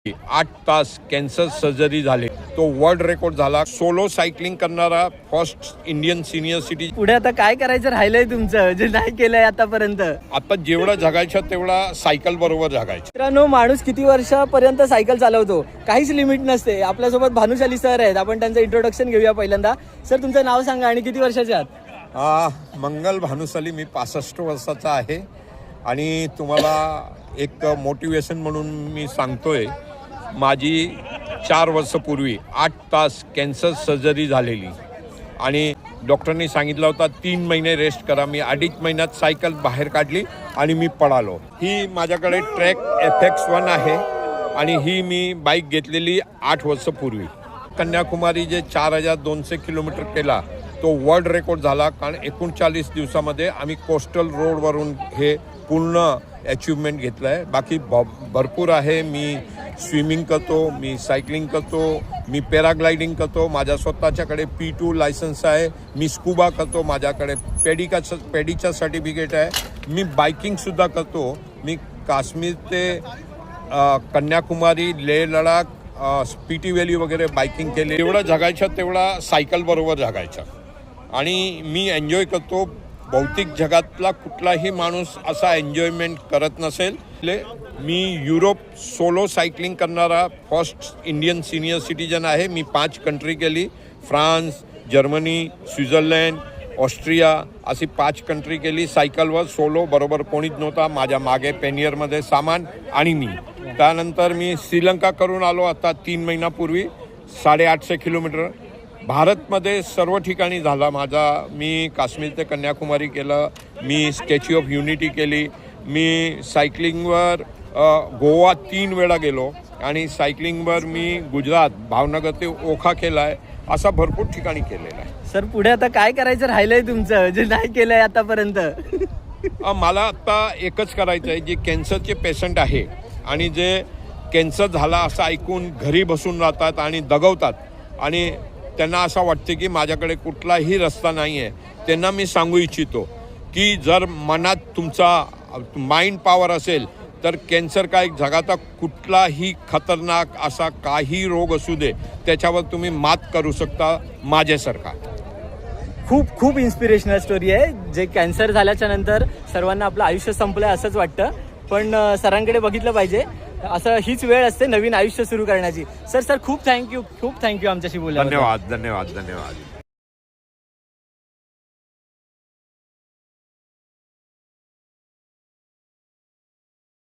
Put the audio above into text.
8 तास cancer surgery झाली. तो वर्ल्ड रेकॉर्ड झाला. सोलो सायकलिंग करणारा फर्स्ट इंडियन सिनियर सिटीजन. पुढे आता काय करायचं राहिलंय तुमचं जे नाही केलंय आतापर्यंत? आता जेवढं जगायचं तेवढा सायकल बरोबर जगायचं. मित्रांनो, माणूस किती वर्षापर्यंत सायकल चालवतो काहीच लिमिट नसते. आपल्यासोबत भानुशाली सर आहेत, आपण त्यांचं इंट्रोडक्शन घेऊया पहिल्यांदा. सर, तुमचं नाव सांगा आणि किती वर्षाचे आहात? मंगल भानुशाली. मी 65 वर्षाचा आहे आणि तुम्हाला एक मोटिवेशन म्हणून मी सांगतोय. माझी 4 वर्षापूर्वी 8 तास कॅन्सर सर्जरी झालेली आणि डॉक्टरनी सांगितलं होता 3 महिने रेस्ट करा. मी 2.5 महिन्यात सायकल बाहेर काढली आणि मी पळालो. ही माझ्याकडे ट्रॅक FX1 आहे आणि ही मी बाईक घेतलेली 8 वर्षापूर्वी. कन्याकुमारी जे 4200 किलोमीटर केला तो वर्ल्ड रेकॉर्ड झाला. कारण 39 दिवसामध्ये आम्ही कोस्टल रोडवरून हे पूर्ण अचिव्हमेंट घेतलं आहे. बाकी भरपूर आहे. मी स्विमिंग करतो, मी सायकलिंग करतो, मी पॅराग्लायडिंग करतो. माझ्या स्वतःच्याकडे P2 लायसन्स आहे. मी स्कुबा करतो, माझ्याकडे पेडीचा सर्टिफिकेट आहे. मी बायकिंगसुद्धा करतो. मी काश्मीर ते कन्याकुमारी, लेह लडाख, स्पिटी व्हॅली वगैरे बायकिंग केली. जेवढं जगायचं तेवढा सायकल बरोबर जगायचं आणि मी एन्जॉय करतो. भौतिक जगातला कुठलाही माणूस असा एन्जॉयमेंट करत नसेल. मी युरोप सोलो सायकलिंग करणारा फर्स्ट इंडियन सिनियर सिटीजन आहे. मी 5 कंट्री केली. फ्रान्स, जर्मनी, स्वित्झर्लंड, ऑस्ट्रिया अशी 5 कंट्री केली सायकलवर सोलो. बरोबर कोणीच नव्हता. माझ्या मागे पेनियरमध्ये सामान आणि मी. त्यानंतर मी श्रीलंका करून आलो आता 3 महिन्यापूर्वी. 850 किलोमीटर भारतमध्ये सर्व ठिकाणी झाला माझा. मी काश्मीर ते कन्याकुमारी केलं. मी स्टॅच्यू ऑफ युनिटी केली. मी सायकलिंगवर गोवा 3 वेळा गेलो आणि सायकलिंगवर मी गुजरात भावनगर ते ओखा केला आहे. असा भरपूर ठिकाणी केलेला आहे. सर, पुढे आता काय करायचं राहिलंय तुमचं जे नाही केलंय आतापर्यंत? मला आत्ता एकच करायचं आहे. जे कॅन्सरचे पेशंट आहे आणि जे कॅन्सर झाला असं ऐकून घरी बसून राहतात आणि दगवतात आणि त्यांना असं वाटते की माझ्याकडे कुठलाही रस्ता नाही आहे, त्यांना मी सांगू इच्छितो की जर मनात तुमचा माइंड पॉवर असेल तर कॅन्सर काय जगाचा कुठलाही खतरनाक असा काही रोग असू दे त्याच्यावर तुम्ही मात करू शकता माझ्यासारखा. खूप खूप इन्स्पिरेशनल स्टोरी आहे. जे कॅन्सर झाल्याच्या नंतर सर्वांना आपलं आयुष्य संपलंय असंच वाटतं, पण सरांकडे बघितलं पाहिजे. असं हीच वेळ असते नवीन आयुष्य सुरू करण्याची. सर खूप थँक्यू आमच्याशी बोलल्याबद्दल. धन्यवाद.